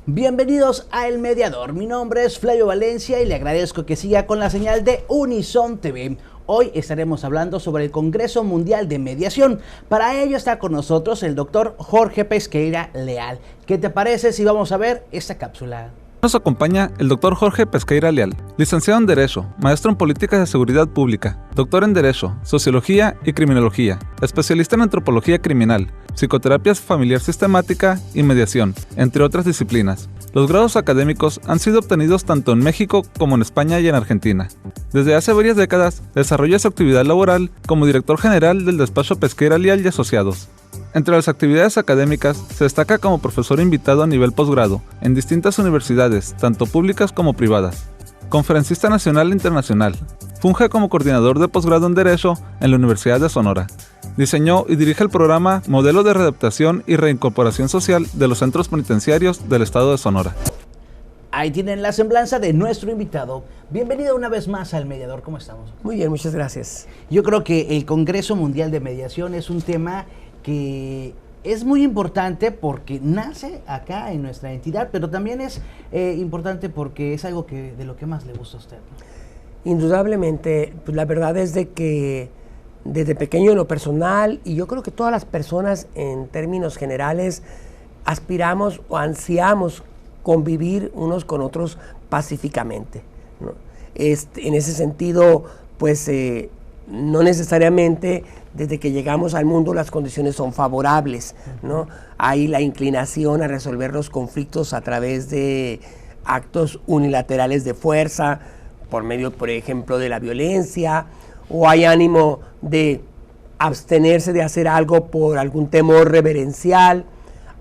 Bienvenidos a El Mediador, mi nombre es Flavio Valencia y le agradezco que siga con la señal de Unison TV. Hoy estaremos hablando sobre el Congreso Mundial de Mediación. Para ello está con nosotros el doctor Jorge Pesqueira Leal. ¿Qué te parece si vamos a ver esta cápsula? Nos acompaña el doctor Jorge Pesqueira Leal, licenciado en Derecho, maestro en Políticas de Seguridad Pública, doctor en Derecho, Sociología y Criminología, especialista en Antropología Criminal, Psicoterapia Familiar Sistemática y Mediación, entre otras disciplinas. Los grados académicos han sido obtenidos tanto en México como en España y en Argentina. Desde hace varias décadas desarrolla su actividad laboral como director general del despacho Pesqueira Leal y Asociados. Entre las actividades académicas, se destaca como profesor invitado a nivel posgrado en distintas universidades, tanto públicas como privadas. Conferencista nacional e internacional. Funge como coordinador de posgrado en Derecho en la Universidad de Sonora. Diseñó y dirige el programa Modelo de Readaptación y Reincorporación Social de los Centros Penitenciarios del Estado de Sonora. Ahí tienen la semblanza de nuestro invitado. Bienvenido una vez más al Mediador. ¿Cómo estamos? Muy bien, muchas gracias. Yo creo que el Congreso Mundial de Mediación es un tema que es muy importante porque nace acá en nuestra entidad, pero también es importante porque es algo de lo que más le gusta a usted, ¿no? Indudablemente, pues la verdad es de que desde pequeño en lo personal, y yo creo que todas las personas en términos generales aspiramos o ansiamos convivir unos con otros pacíficamente, ¿no? En ese sentido, pues no necesariamente desde que llegamos al mundo las condiciones son favorables, ¿no? Hay la inclinación a resolver los conflictos a través de actos unilaterales de fuerza, por medio, por ejemplo, de la violencia, o hay ánimo de abstenerse de hacer algo por algún temor reverencial.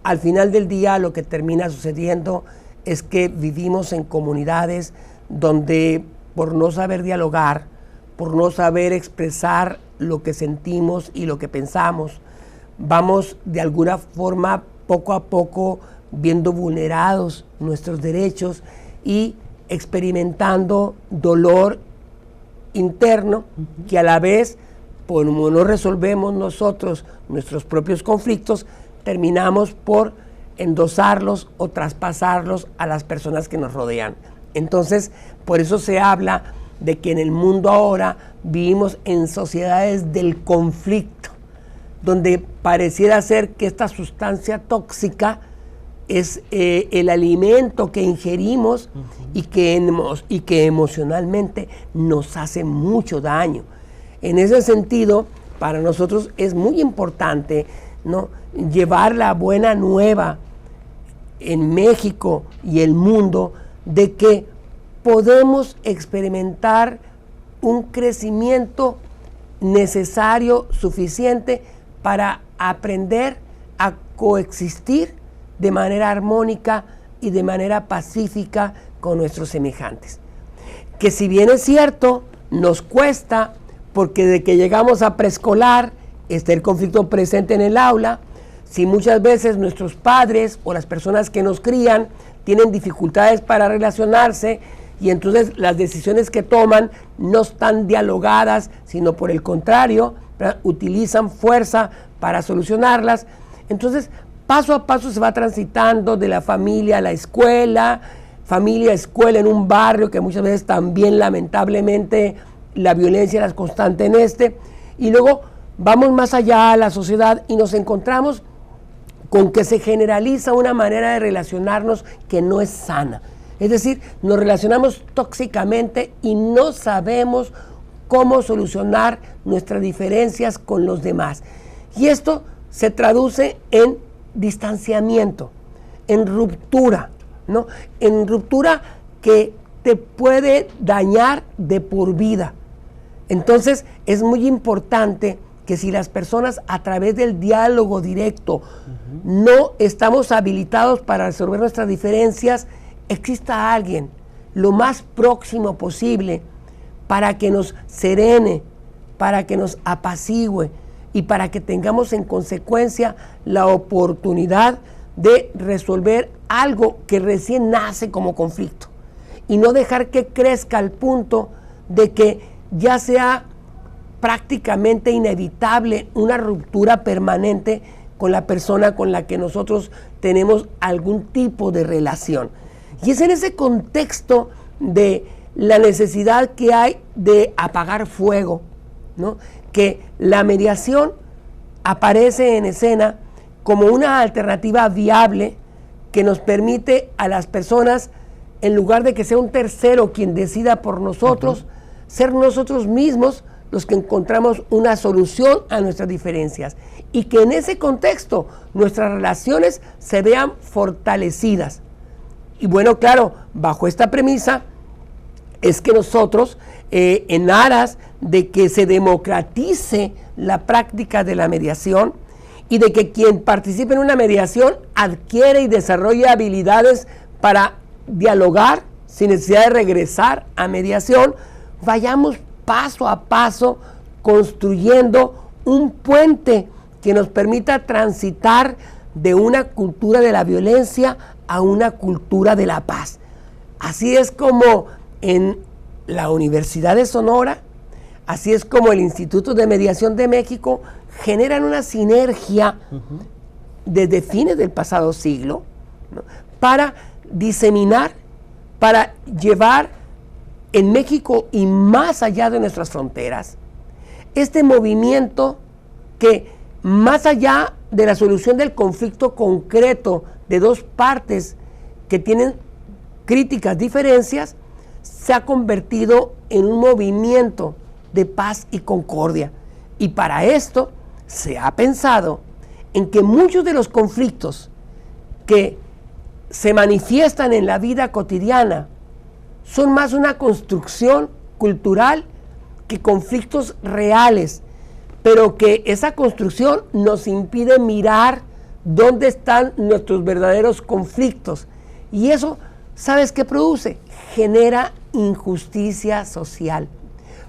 Al final del día, lo que termina sucediendo es que vivimos en comunidades donde, por no saber dialogar, por no saber expresar lo que sentimos y lo que pensamos, vamos de alguna forma poco a poco viendo vulnerados nuestros derechos y experimentando dolor interno que a la vez, como no resolvemos nosotros nuestros propios conflictos, terminamos por endosarlos o traspasarlos a las personas que nos rodean. Entonces, por eso se habla de que en el mundo ahora vivimos en sociedades del conflicto, donde pareciera ser que esta sustancia tóxica es el alimento que ingerimos y que emocionalmente nos hace mucho daño. En ese sentido, para nosotros es muy importante, ¿no?, llevar la buena nueva en México y el mundo de que podemos experimentar un crecimiento necesario, suficiente para aprender a coexistir de manera armónica y de manera pacífica con nuestros semejantes. Que si bien es cierto, nos cuesta, porque de que llegamos a preescolar está el conflicto presente en el aula. Si muchas veces nuestros padres o las personas que nos crían tienen dificultades para relacionarse, y entonces las decisiones que toman no están dialogadas, sino por el contrario, utilizan fuerza para solucionarlas. Entonces, paso a paso se va transitando de la familia a la escuela, familia, escuela en un barrio que muchas veces también lamentablemente la violencia es constante en y luego vamos más allá a la sociedad y nos encontramos con que se generaliza una manera de relacionarnos que no es sana. Es decir, nos relacionamos tóxicamente y no sabemos cómo solucionar nuestras diferencias con los demás. Y esto se traduce en distanciamiento, en ruptura, ¿no? En ruptura que te puede dañar de por vida. Entonces, es muy importante que si las personas a través del diálogo directo no estamos habilitados para resolver nuestras diferencias, exista alguien lo más próximo posible para que nos serene, para que nos apacigüe y para que tengamos en consecuencia la oportunidad de resolver algo que recién nace como conflicto y no dejar que crezca al punto de que ya sea prácticamente inevitable una ruptura permanente con la persona con la que nosotros tenemos algún tipo de relación. Y es en ese contexto de la necesidad que hay de apagar fuego, ¿no?, que la mediación aparece en escena como una alternativa viable que nos permite a las personas, en lugar de que sea un tercero quien decida por nosotros, ser nosotros mismos los que encontramos una solución a nuestras diferencias, y que en ese contexto nuestras relaciones se vean fortalecidas. Y bueno, claro, bajo esta premisa es que nosotros, en aras de que se democratice la práctica de la mediación y de que quien participe en una mediación adquiere y desarrolle habilidades para dialogar sin necesidad de regresar a mediación, vayamos paso a paso construyendo un puente que nos permita transitar de una cultura de la violencia a una cultura de la paz. Así es como en la Universidad de Sonora, así es como el Instituto de Mediación de México generan una sinergia desde fines del pasado siglo, ¿no?, para diseminar, para llevar en México y más allá de nuestras fronteras este movimiento que, más allá de la solución del conflicto concreto de dos partes que tienen críticas diferencias, se ha convertido en un movimiento de paz y concordia. Y para esto se ha pensado en que muchos de los conflictos que se manifiestan en la vida cotidiana son más una construcción cultural que conflictos reales, pero que esa construcción nos impide mirar dónde están nuestros verdaderos conflictos. Y eso, ¿sabes qué produce? Genera injusticia social,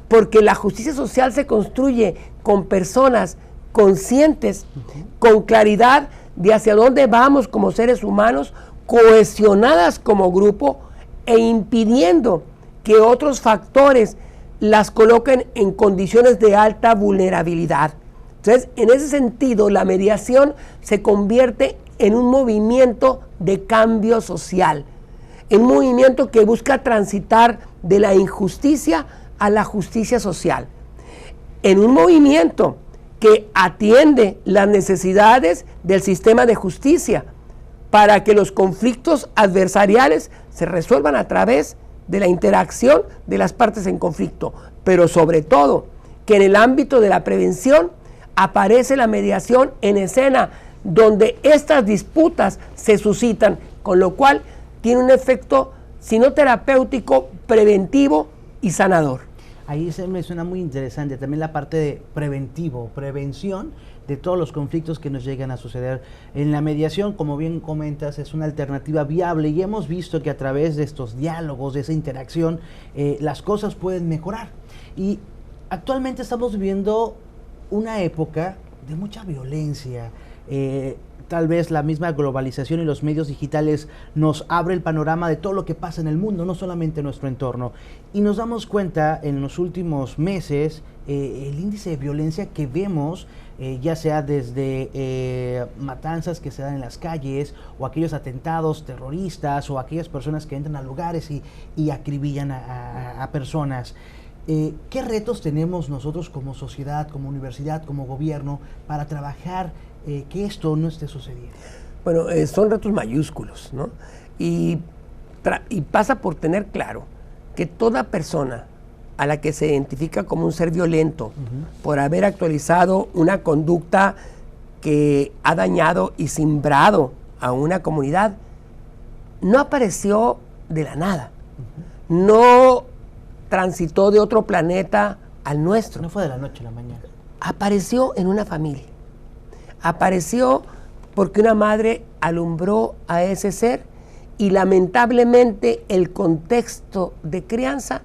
porque la justicia social se construye con personas conscientes, con claridad de hacia dónde vamos como seres humanos, cohesionadas como grupo, e impidiendo que otros factores las coloquen en condiciones de alta vulnerabilidad. Entonces, en ese sentido, la mediación se convierte en un movimiento de cambio social, en un movimiento que busca transitar de la injusticia a la justicia social, en un movimiento que atiende las necesidades del sistema de justicia para que los conflictos adversariales se resuelvan a través de la interacción de las partes en conflicto, pero sobre todo que en el ámbito de la prevención aparece la mediación en escena, donde estas disputas se suscitan, con lo cual tiene un efecto, si no terapéutico, preventivo y sanador. Ahí se me suena muy interesante también la parte de prevención de todos los conflictos que nos llegan a suceder. En la mediación, como bien comentas, es una alternativa viable, y hemos visto que a través de estos diálogos, de esa interacción, las cosas pueden mejorar. Y actualmente estamos viviendo una época de mucha violencia. Tal vez la misma globalización y los medios digitales nos abre el panorama de todo lo que pasa en el mundo, no solamente en nuestro entorno. Y nos damos cuenta en los últimos meses el índice de violencia que vemos, ya sea desde matanzas que se dan en las calles, o aquellos atentados terroristas, o aquellas personas que entran a lugares y acribillan a personas. ¿Qué retos tenemos nosotros como sociedad, como universidad, como gobierno, para trabajar que esto no esté sucediendo? Bueno, son retos mayúsculos, ¿no? Y pasa por tener claro que toda persona a la que se identifica como un ser violento por haber actualizado una conducta que ha dañado y simbrado a una comunidad, no apareció de la nada, no transitó de otro planeta al nuestro. No fue de la noche a la mañana. Apareció en una familia. Apareció porque una madre alumbró a ese ser, y lamentablemente el contexto de crianza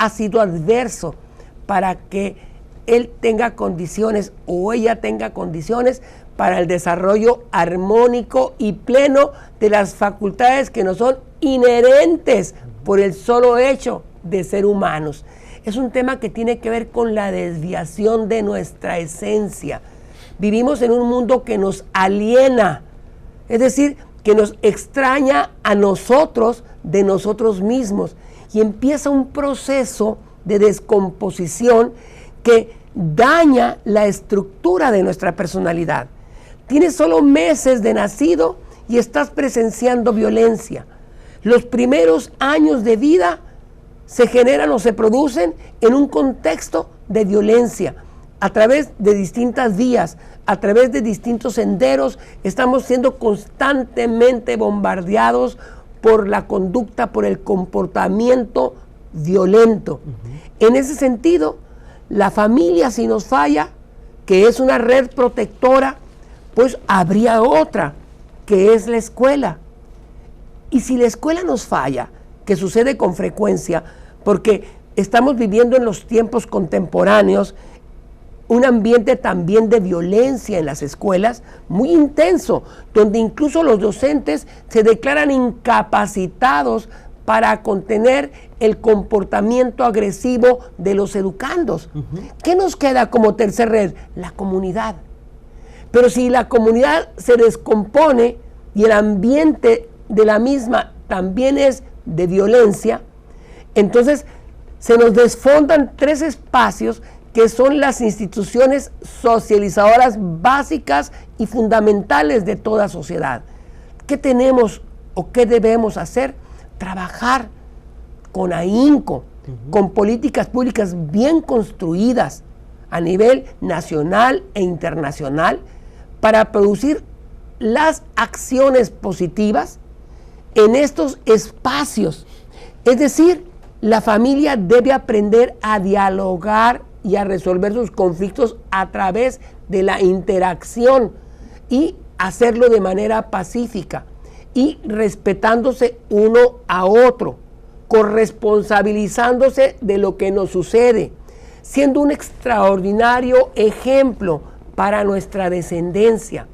ha sido adverso para que él tenga condiciones o ella tenga condiciones para el desarrollo armónico y pleno de las facultades que nos son inherentes por el solo hecho de ser humanos. Es un tema que tiene que ver con la desviación de nuestra esencia, Vivimos en un mundo que nos aliena, es decir, que nos extraña a nosotros de nosotros mismos, y empieza un proceso de descomposición que daña la estructura de nuestra personalidad. Tienes solo meses de nacido y estás presenciando violencia. Los primeros años de vida se generan o se producen en un contexto de violencia. A través de distintas vías, a través de distintos senderos, estamos siendo constantemente bombardeados por la conducta, por el comportamiento violento. En ese sentido, la familia, si nos falla, que es una red protectora, pues habría otra, que es la escuela. Y si la escuela nos falla, que sucede con frecuencia, porque estamos viviendo en los tiempos contemporáneos un ambiente también de violencia en las escuelas muy intenso, donde incluso los docentes se declaran incapacitados para contener el comportamiento agresivo de los educandos. ¿Qué nos queda como tercer red? La comunidad. Pero si la comunidad se descompone y el ambiente de la misma también es de violencia, entonces se nos desfondan tres espacios que son las instituciones socializadoras básicas y fundamentales de toda sociedad. ¿Qué tenemos o qué debemos hacer? Trabajar con ahínco, con políticas públicas bien construidas a nivel nacional e internacional para producir las acciones positivas en estos espacios. Es decir, la familia debe aprender a dialogar y a resolver sus conflictos a través de la interacción y hacerlo de manera pacífica y respetándose uno a otro, corresponsabilizándose de lo que nos sucede, siendo un extraordinario ejemplo para nuestra descendencia.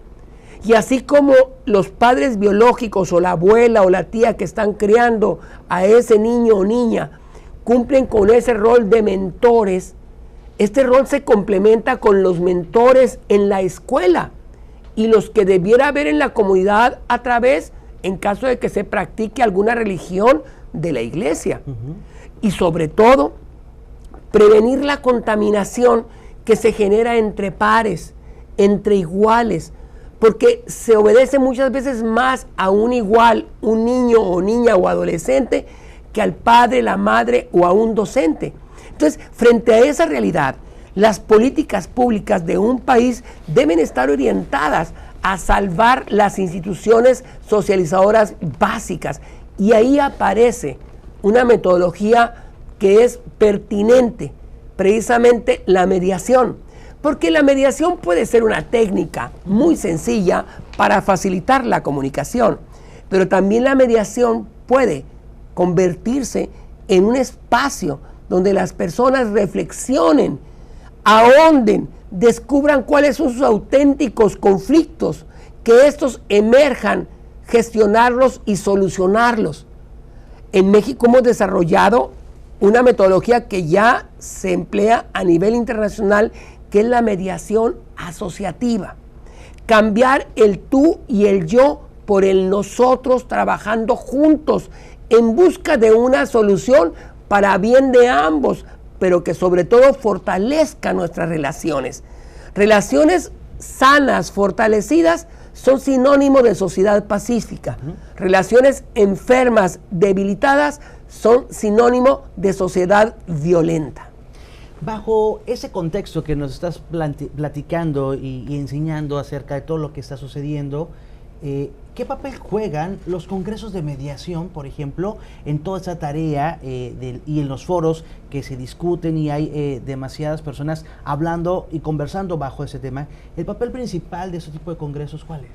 Y así como los padres biológicos o la abuela o la tía que están criando a ese niño o niña cumplen con ese rol de mentores, este rol se complementa con los mentores en la escuela y los que debiera haber en la comunidad a través, en caso de que se practique alguna religión, de la iglesia. Y sobre todo, prevenir la contaminación que se genera entre pares, entre iguales, porque se obedece muchas veces más a un igual, un niño o niña o adolescente, que al padre, la madre o a un docente. Entonces, frente a esa realidad, las políticas públicas de un país deben estar orientadas a salvar las instituciones socializadoras básicas. Y ahí aparece una metodología que es pertinente, precisamente la mediación. Porque la mediación puede ser una técnica muy sencilla para facilitar la comunicación, pero también la mediación puede convertirse en un espacio donde las personas reflexionen, ahonden, descubran cuáles son sus auténticos conflictos, que estos emerjan, gestionarlos y solucionarlos. En México hemos desarrollado una metodología que ya se emplea a nivel internacional, que es la mediación asociativa. Cambiar el tú y el yo por el nosotros, trabajando juntos en busca de una solución para bien de ambos, pero que sobre todo fortalezca nuestras relaciones. Relaciones sanas, fortalecidas, son sinónimo de sociedad pacífica. Relaciones enfermas, debilitadas, son sinónimo de sociedad violenta. Bajo ese contexto que nos estás platicando y enseñando acerca de todo lo que está sucediendo, ¿qué papel juegan los congresos de mediación, por ejemplo, en toda esa tarea y en los foros que se discuten y hay demasiadas personas hablando y conversando bajo ese tema? ¿El papel principal de ese tipo de congresos cuál es?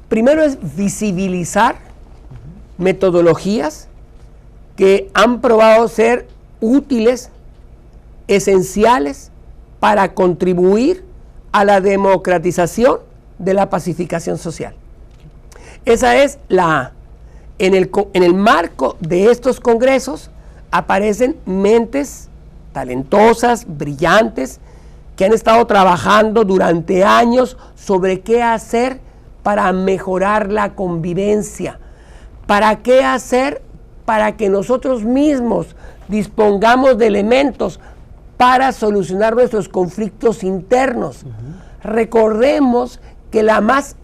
Primero es visibilizar metodologías que han probado ser útiles, esenciales para contribuir a la democratización de la pacificación social. Esa es la A. En el marco de estos congresos aparecen mentes talentosas, brillantes, que han estado trabajando durante años sobre qué hacer para mejorar la convivencia, para qué hacer para que nosotros mismos dispongamos de elementos para solucionar nuestros conflictos internos. Recordemos que la más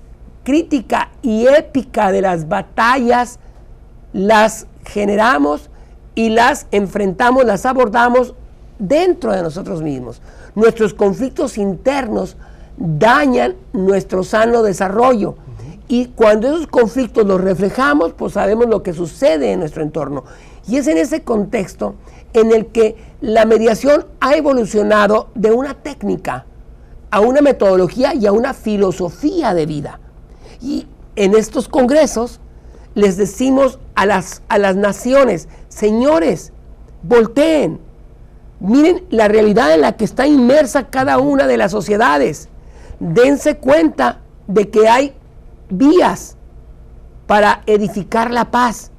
crítica y épica de las batallas las generamos y las enfrentamos, las abordamos dentro de nosotros mismos. Nuestros conflictos internos dañan nuestro sano desarrollo. Y cuando esos conflictos los reflejamos, pues sabemos lo que sucede en nuestro entorno. Y es en ese contexto en el que la mediación ha evolucionado de una técnica a una metodología y a una filosofía de vida. Y en estos congresos les decimos a las naciones: señores, volteen, miren la realidad en la que está inmersa cada una de las sociedades, dense cuenta de que hay vías para edificar la paz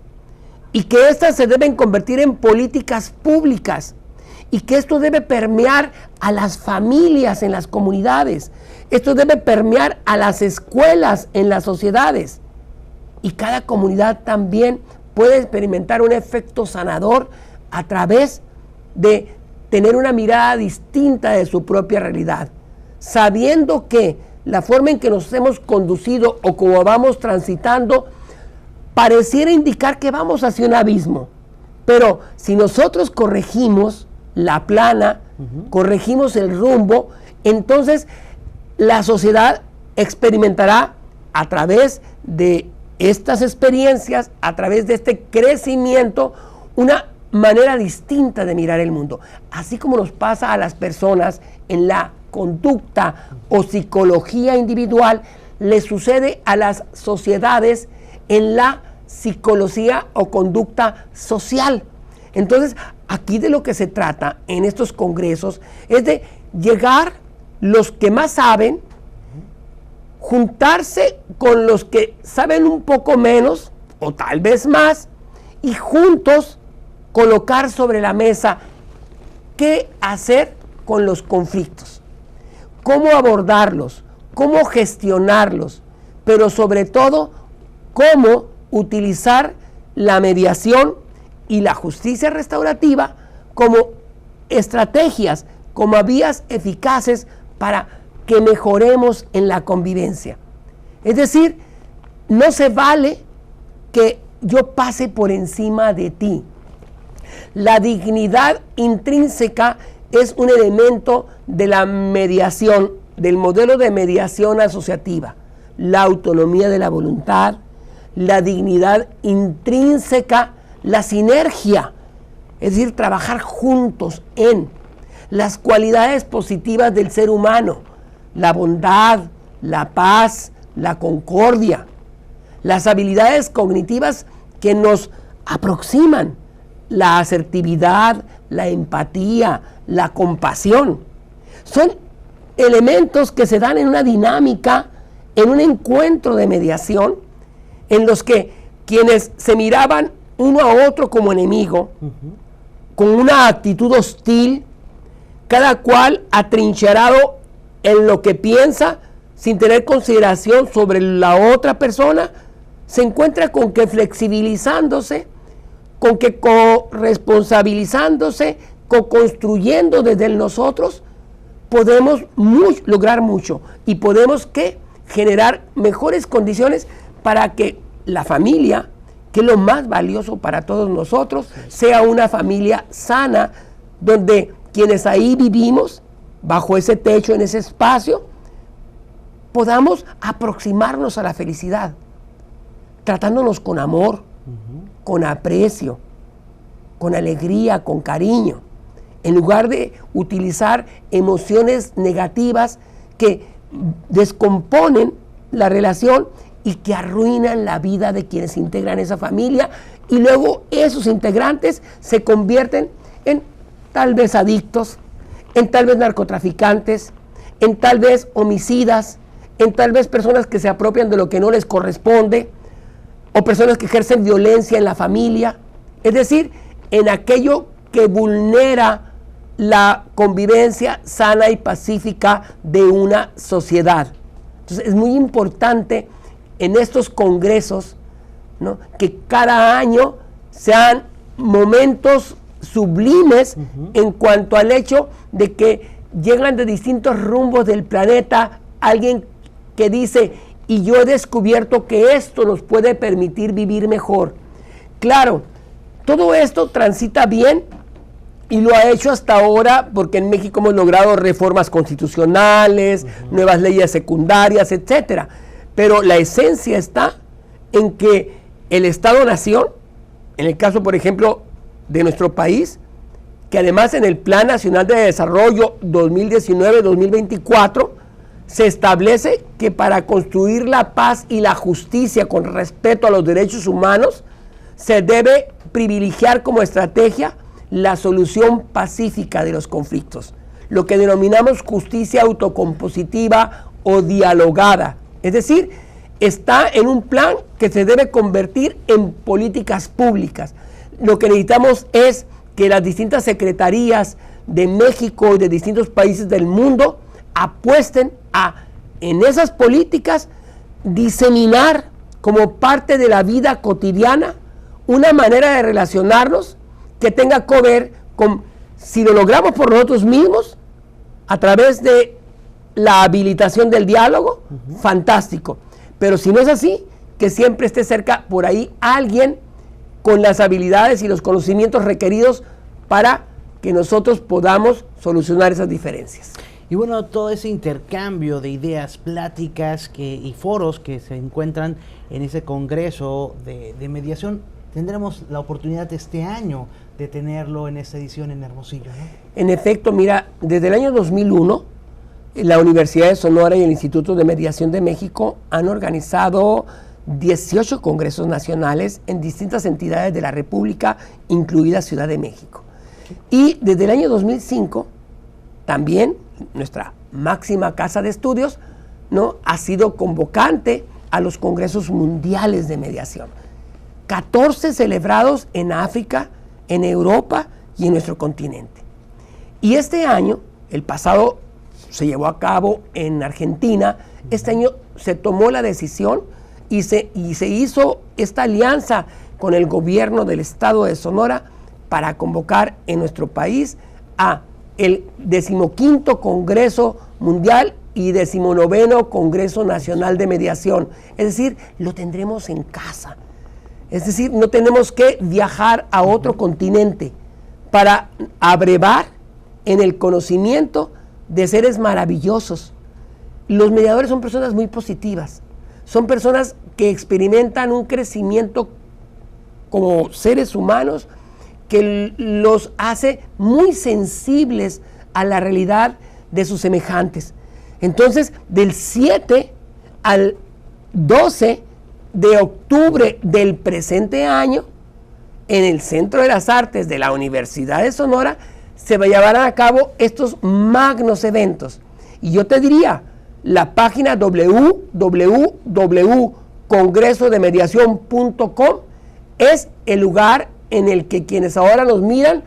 y que éstas se deben convertir en políticas públicas y que esto debe permear a las familias en las comunidades, esto debe permear a las escuelas en las sociedades, y cada comunidad también puede experimentar un efecto sanador a través de tener una mirada distinta de su propia realidad, sabiendo que la forma en que nos hemos conducido o como vamos transitando pareciera indicar que vamos hacia un abismo, pero si nosotros corregimos la plana, corregimos el rumbo, entonces la sociedad experimentará a través de estas experiencias, a través de este crecimiento, una manera distinta de mirar el mundo. Así como nos pasa a las personas en la conducta o psicología individual, le sucede a las sociedades en la psicología o conducta social. Entonces, aquí de lo que se trata en estos congresos es de llegar los que más saben, juntarse con los que saben un poco menos o tal vez más, y juntos colocar sobre la mesa qué hacer con los conflictos, cómo abordarlos, cómo gestionarlos, pero sobre todo cómo utilizar la mediación y la justicia restaurativa como estrategias, como vías eficaces para que mejoremos en la convivencia. Es decir, no se vale que yo pase por encima de ti. La dignidad intrínseca es un elemento de la mediación, del modelo de mediación asociativa. La autonomía de la voluntad, la dignidad intrínseca, la sinergia, es decir, trabajar juntos en las cualidades positivas del ser humano, la bondad, la paz, la concordia, las habilidades cognitivas que nos aproximan, la asertividad, la empatía, la compasión. Son elementos que se dan en una dinámica, en un encuentro de mediación, en los que quienes se miraban uno a otro como enemigo, con una actitud hostil, cada cual atrincherado en lo que piensa, sin tener consideración sobre la otra persona, se encuentra con que flexibilizándose, con que corresponsabilizándose, co-construyendo desde el nosotros, podemos lograr mucho y podemos generar mejores condiciones para que la familia, que es lo más valioso para todos nosotros, sea una familia sana, donde quienes ahí vivimos, bajo ese techo, en ese espacio, podamos aproximarnos a la felicidad, tratándonos con amor, con aprecio, con alegría, con cariño, en lugar de utilizar emociones negativas que descomponen la relación y que arruinan la vida de quienes integran esa familia, y luego esos integrantes se convierten en tal vez adictos, en tal vez narcotraficantes, en tal vez homicidas, en tal vez personas que se apropian de lo que no les corresponde, o personas que ejercen violencia en la familia, es decir, en aquello que vulnera la convivencia sana y pacífica de una sociedad. Entonces es muy importante en estos congresos, ¿no?, que cada año sean momentos sublimes en cuanto al hecho de que llegan de distintos rumbos del planeta alguien que dice, y yo he descubierto que esto nos puede permitir vivir mejor. Claro, todo esto transita bien y lo ha hecho hasta ahora porque en México hemos logrado reformas constitucionales, nuevas leyes secundarias, etcétera. Pero la esencia está en que el Estado-Nación, en el caso, por ejemplo, de nuestro país, que además en el Plan Nacional de Desarrollo 2019-2024 se establece que para construir la paz y la justicia con respeto a los derechos humanos se debe privilegiar como estrategia la solución pacífica de los conflictos, lo que denominamos justicia autocompositiva o dialogada. Es decir, está en un plan que se debe convertir en políticas públicas. Lo que necesitamos es que las distintas secretarías de México y de distintos países del mundo apuesten a, en esas políticas, diseminar como parte de la vida cotidiana una manera de relacionarnos que tenga que ver con, si lo logramos por nosotros mismos, a través de la habilitación del diálogo, fantástico. Pero si no es así, que siempre esté cerca por ahí alguien con las habilidades y los conocimientos requeridos para que nosotros podamos solucionar esas diferencias. Y bueno, todo ese intercambio de ideas, pláticas y foros que se encuentran en ese congreso de mediación, tendremos la oportunidad este año de tenerlo en esta edición en Hermosillo, ¿no? En efecto, mira, desde el año 2001, la Universidad de Sonora y el Instituto de Mediación de México han organizado 18 congresos nacionales en distintas entidades de la República, incluida Ciudad de México. Y desde el año 2005, también nuestra máxima casa de estudios, ¿no?, ha sido convocante a los congresos mundiales de mediación. 14 celebrados en África, en Europa y en nuestro continente. Y este año, el pasado se llevó a cabo en Argentina, este año se tomó la decisión y se hizo esta alianza con el gobierno del estado de Sonora para convocar en nuestro país a el 15º Congreso Mundial y 19º Congreso Nacional de Mediación. Es decir, lo tendremos en casa. Es decir, no tenemos que viajar a otro continente para abrevar en el conocimiento de seres maravillosos. Los mediadores son personas muy positivas, son personas que experimentan un crecimiento como seres humanos que los hace muy sensibles a la realidad de sus semejantes. Entonces, del 7 al 12 de octubre del presente año, en el Centro de las Artes de la Universidad de Sonora, se llevarán a cabo estos magnos eventos. Y yo te diría, la página www.congresodemediacion.com es el lugar en el que quienes ahora nos miran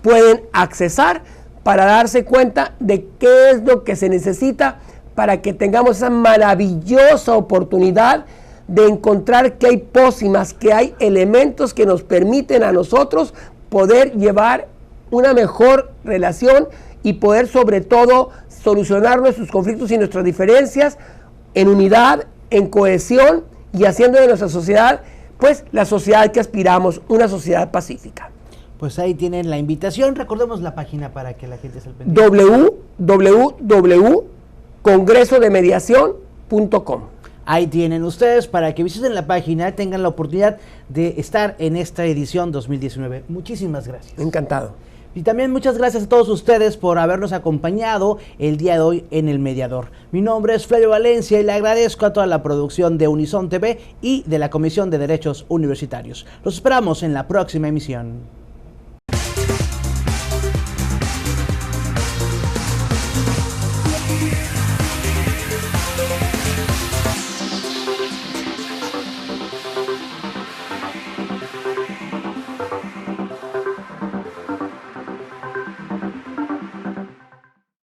pueden accesar para darse cuenta de qué es lo que se necesita para que tengamos esa maravillosa oportunidad de encontrar que hay pócimas, que hay elementos que nos permiten a nosotros poder llevar una mejor relación y poder sobre todo solucionar nuestros conflictos y nuestras diferencias en unidad, en cohesión y haciendo de nuestra sociedad pues la sociedad que aspiramos, una sociedad pacífica. Pues ahí tienen la invitación, recordemos la página para que la gente se al pendiente. www.congresodemediacion.com. Ahí tienen ustedes para que visiten la página y tengan la oportunidad de estar en esta edición 2019. Muchísimas gracias. Encantado. Y también muchas gracias a todos ustedes por habernos acompañado el día de hoy en El Mediador. Mi nombre es Flavio Valencia y le agradezco a toda la producción de Unison TV y de la Comisión de Derechos Universitarios. Los esperamos en la próxima emisión.